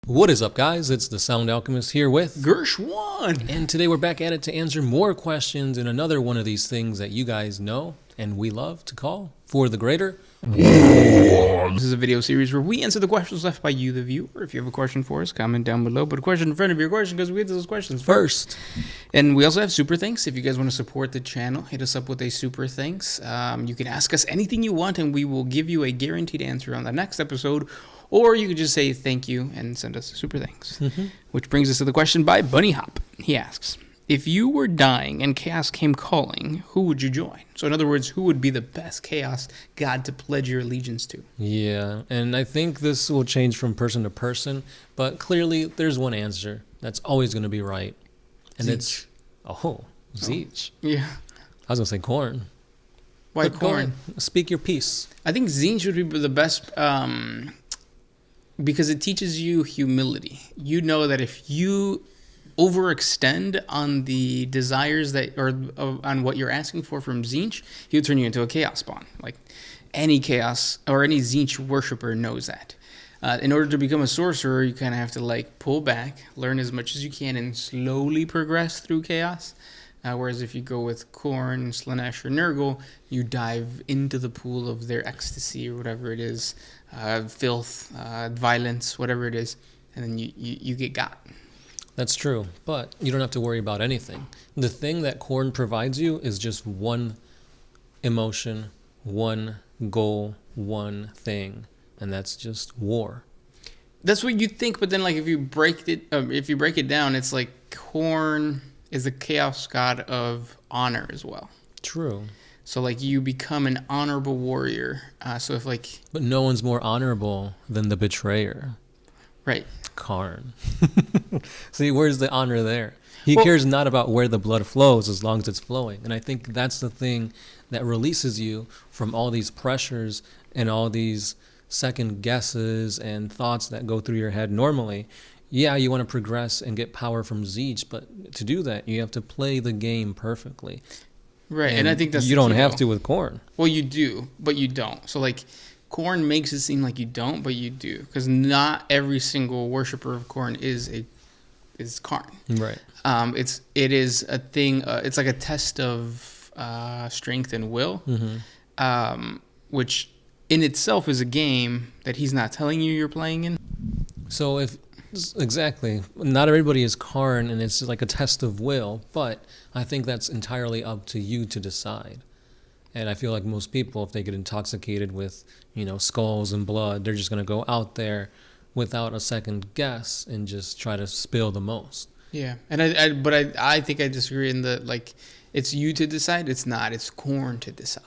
What is up, guys? It's the Sound Alchemist here with Gersh1. And today we're back at it to answer more questions in another one of these things that you guys know and we love to call For the Greater. This is a video series where we answer the questions left by you, the viewer. If you have a question for us, comment down below. Put a question in front of your question because we answer those questions first. And we also have super thanks. If you guys want to support the channel, hit us up with a super thanks. You can ask us anything you want and we will give you a guaranteed answer on the next episode. Or you could just say thank you and send us a super thanks. Which brings us to the question by Bunny Hop. He asks, if you were dying and chaos came calling, who would you join? So in other words, who would be the best chaos god to pledge your allegiance to? Yeah, and I think this will change from person to person, but clearly there's one answer that's always going to be right. And Tzeentch. Tzeentch. Yeah. I was going to say Khorne. Why But go Khorne? ahead. Speak your piece. I think Tzeentch would be the best because it teaches you humility. You know that if you overextend on the desires that or on what you're asking for from Tzeentch, he'll turn you into a chaos spawn. Like any chaos or any Tzeentch worshiper knows that. In order to become a sorcerer, you kind of have to like pull back, learn as much as you can, and slowly progress through chaos. Whereas if you go with Khorne, Slaanesh, or Nurgle, you dive into the pool of their ecstasy or whatever it is, filth, violence, whatever it is, and then you get got. That's true, but you don't have to worry about anything. The thing that Khorne provides you is just one emotion, one goal, one thing, and that's just war. That's what you think, but then like if you break it down, it's like Khorne is the chaos god of honor as well. True. So like you become an honorable warrior. So if like, but no one's more honorable than the betrayer. Right. Khorne. See, where's the honor there? He cares not about where the blood flows as long as it's flowing. And I think that's the thing that releases you from all these pressures and all these second guesses and thoughts that go through your head normally. Yeah, you want to progress and get power from Tzeentch, but to do that, you have to play the game perfectly. Right, and I think that's you don't have to with Khorne. Well, you do, but you don't. So like, Khorne makes it seem like you don't, but you do, because not every single worshiper of Khorne is Khorne. Right. It is a thing. It's like a test of strength and will, which in itself is a game that he's not telling you you're playing in. So exactly, not everybody is Khorne, and it's like a test of will, but I think that's entirely up to you to decide. And I feel like most people, if they get intoxicated with, skulls and blood, they're just going to go out there without a second guess and just try to spill the most. Yeah, and I think I disagree in that, like, it's you to decide. It's not. It's Khorne to decide.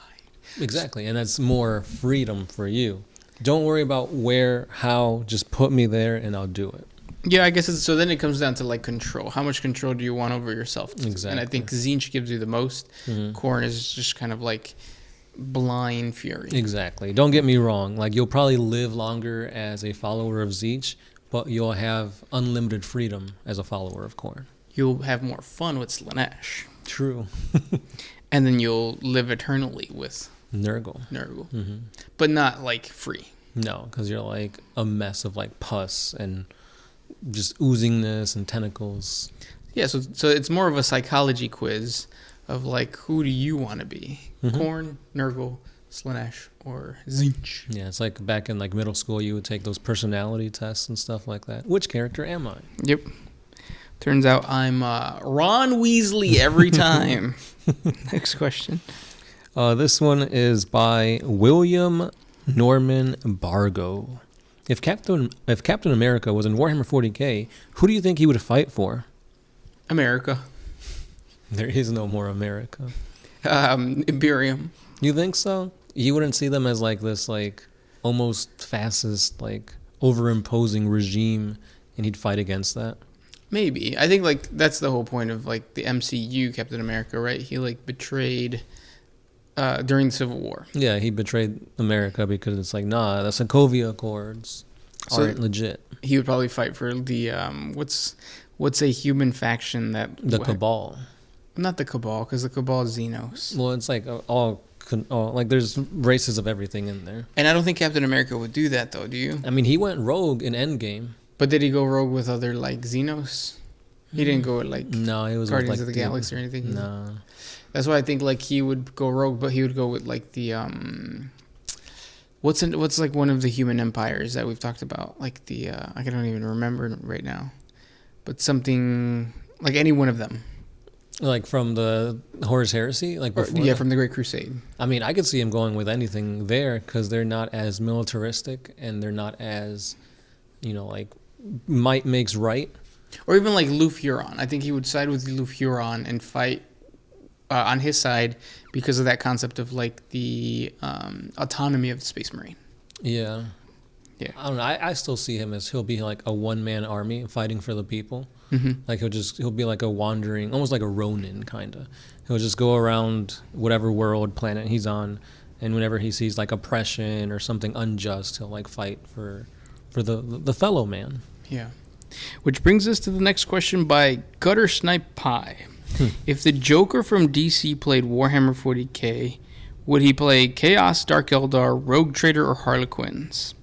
Exactly, and that's more freedom for you. Don't worry about where, how, just put me there and I'll do it. Yeah, I guess so then it comes down to like control. How much control do you want over yourself? Exactly. And I think Tzeentch gives you the most. Khorne is just kind of like blind fury. Exactly. Don't get me wrong. Like, you'll probably live longer as a follower of Tzeentch, but you'll have unlimited freedom as a follower of Khorne. You'll have more fun with Slaanesh. True. And then you'll live eternally with Nurgle. But not like free. No, because you're like a mess of like pus and just oozingness and tentacles. Yeah, so it's more of a psychology quiz of like, who do you want to be? Khorne, Nurgle, Slaanesh, or Tzeentch? Yeah, it's like back in like middle school, you would take those personality tests and stuff like that. Which character am I? Yep. Turns out I'm Ron Weasley every time. Next question. This one is by William Norman Bargo. If Captain America was in Warhammer 40K, who do you think he would fight for? America. There is no more America. Imperium. You think so? You wouldn't see them as like this like almost fascist, like overimposing regime, and he'd fight against that? Maybe. I think like that's the whole point of like the MCU Captain America, right? He like betrayed during the Civil War. Yeah, he betrayed America because it's like, nah, the Sokovia Accords aren't legit. He would probably fight for the what's a human faction that the Cabal. Not the Cabal, because the Cabal is Xenos. Well, it's like all like there's races of everything in there. And I don't think Captain America would do that, though. Do you? I mean, he went rogue in Endgame. But did he go rogue with other like Xenos? He didn't go with like No, it was Guardians like of the Galaxy or anything. No. That's why I think like he would go rogue, but he would go with like the what's like one of the human empires that we've talked about, like the I don't even remember right now, but something like any one of them. Like from the Horus Heresy, like before. Yeah, from the Great Crusade. I mean, I could see him going with anything there because they're not as militaristic and they're not as, like might makes right. Or even like Lou Furon. I think he would side with Lou Furon and fight on his side because of that concept of like the autonomy of the Space Marine. Yeah. Yeah. I don't know. I still see him as he'll be like a one-man army fighting for the people. Mm-hmm. Like he'll be like a wandering, almost like a Ronin kind of. He'll just go around whatever world, planet he's on, and whenever he sees like oppression or something unjust, he'll like fight for the fellow man. Yeah. Which brings us to the next question by Gutter Snipe Pie. If the Joker from DC played Warhammer 40K, would he play Chaos, Dark Eldar, Rogue Trader, or Harlequins?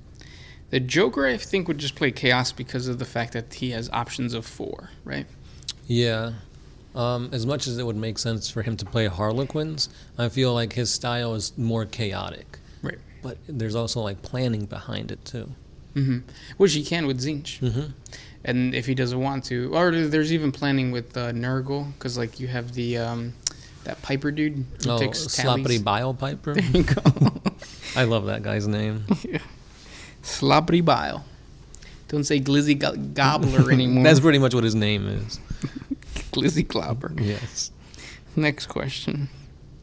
The Joker, I think, would just play Chaos because of the fact that he has options of 4, right? Yeah. As much as it would make sense for him to play Harlequins, I feel like his style is more chaotic. Right. But there's also like planning behind it too. Mm-hmm. Which he can with Tzeentch. Mm-hmm. And if he doesn't want to, or there's even planning with Nurgle, because like you have the that Piper dude who takes tallies. Sloppity Bile Piper. There you go. I love that guy's name. Yeah. Sloppity Bile. Don't say Glizzy Gobbler anymore. That's pretty much what his name is. Glizzy Clobber. Yes. Next question.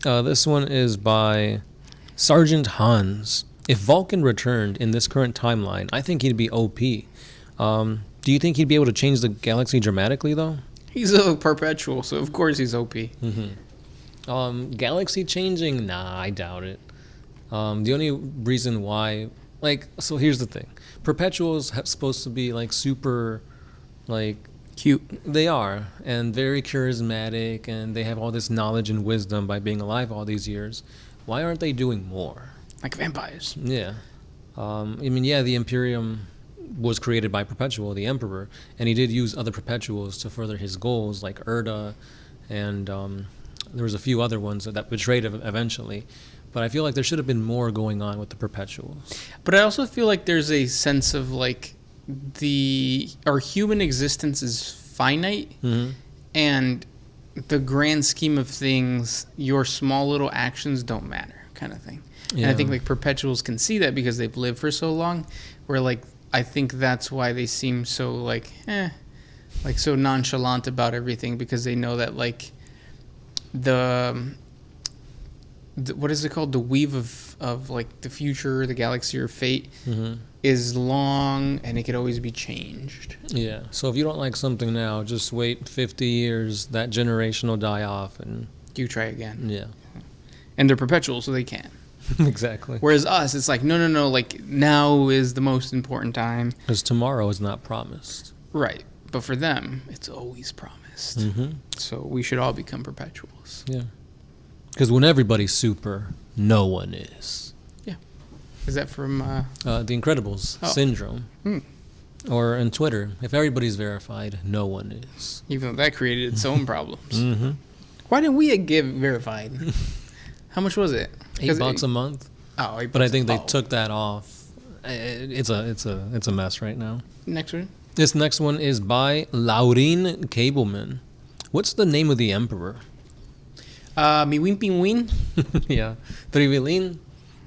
This one is by Sergeant Hans. If Vulcan returned in this current timeline, I think he'd be OP. Do you think he'd be able to change the galaxy dramatically, though? He's a perpetual, so of course he's OP. Mm-hmm. Galaxy changing? Nah, I doubt it. The only reason why... so here's the thing. Perpetuals supposed to be, super, cute. They are, and very charismatic, and they have all this knowledge and wisdom by being alive all these years. Why aren't they doing more? Like vampires. Yeah. The Imperium was created by Perpetual, the Emperor, and he did use other Perpetuals to further his goals, like Erda, and there was a few other ones that betrayed eventually. But I feel like there should have been more going on with the Perpetuals. But I also feel like there's a sense of our human existence is finite, and the grand scheme of things, your small little actions don't matter, kind of thing. Yeah. And I think Perpetuals can see that because they've lived for so long, where I think that's why they seem so so nonchalant about everything, because they know that the what is it called? The weave of the future, the galaxy, or fate is long, and it could always be changed. Yeah. So if you don't like something now, just wait 50 years. That generation will die off, and you try again. Yeah. And they're perpetual, so they can. Exactly. Whereas us, it's no, now is the most important time. Because tomorrow is not promised. Right. But for them, it's always promised. So we should all become perpetuals. Yeah. Because when everybody's super, no one is. Yeah. Is that from... The Incredibles syndrome. Or on Twitter, if everybody's verified, no one is. Even though that created its own problems. Why didn't we get verified? How much was it? $8 a month. Oh, $8. But I think they took that off. It's a mess right now. Next one. This next one is by Laureen Cableman. What's the name of the emperor? Mi Win Pin Win. Yeah. Trivelin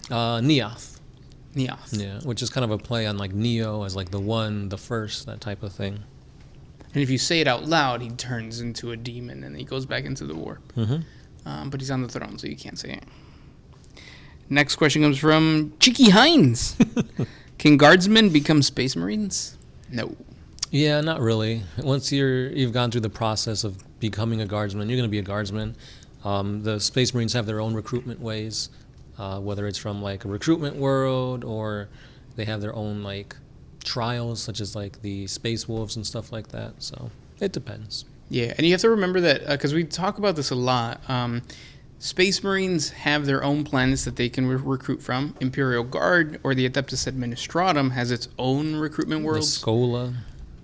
Neoth. Neoth. Yeah, which is kind of a play on Neo as the one, the first, that type of thing. And if you say it out loud, he turns into a demon and he goes back into the warp. But he's on the throne, so you can't say it. Next question comes from Cheeky Hines. Can guardsmen become space marines? No. Yeah, not really. Once you've gone through the process of becoming a guardsman, you're going to be a guardsman. The space marines have their own recruitment ways, whether it's from a recruitment world or they have their own trials, such as the space wolves and stuff like that. So it depends. Yeah, and you have to remember that, because we talk about this a lot, Space Marines have their own planets that they can recruit from. Imperial Guard, or the Adeptus Administratum, has its own recruitment world. The Scola.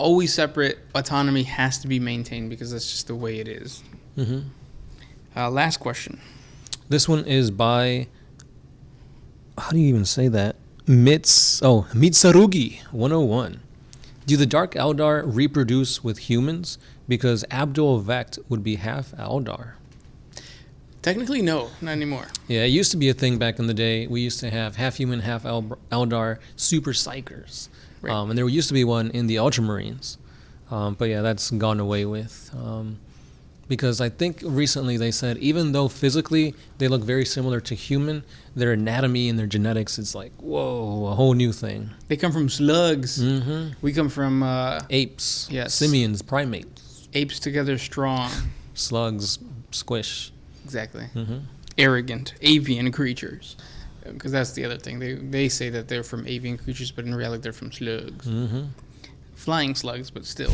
always separate. Autonomy has to be maintained because that's just the way it is. Last question. This one is by, how do you even say that? Mitsarugi 101. Do the Dark Eldar reproduce with humans? Because Abdul Vect would be half Eldar. Technically, no, not anymore. Yeah, it used to be a thing back in the day. We used to have half human, half Eldar super psychers. Right. And there used to be one in the Ultramarines. But yeah, that's gone away with. Because I think recently they said even though physically they look very similar to human, their anatomy and their genetics is like, whoa, a whole new thing. They come from slugs. We come from apes, yes, simians, primates. Apes together strong. Slugs, squish. Exactly. Arrogant, avian creatures. Because that's the other thing. They say that they're from avian creatures, but in reality they're from slugs. Flying slugs, but still.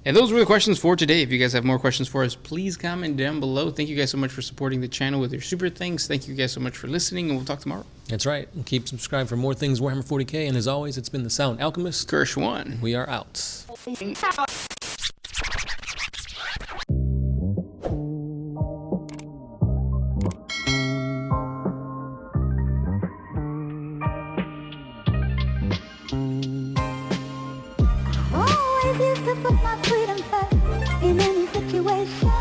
And those were the questions for today. If you guys have more questions for us, please comment down below. Thank you guys so much for supporting the channel with your super thanks. Thank you guys so much for listening, and we'll talk tomorrow. That's right. And keep subscribed for more things Warhammer 40K. And as always, it's been the Sound Alchemist. Kirsch 1. We are out. Always used to put my freedom first in any situation.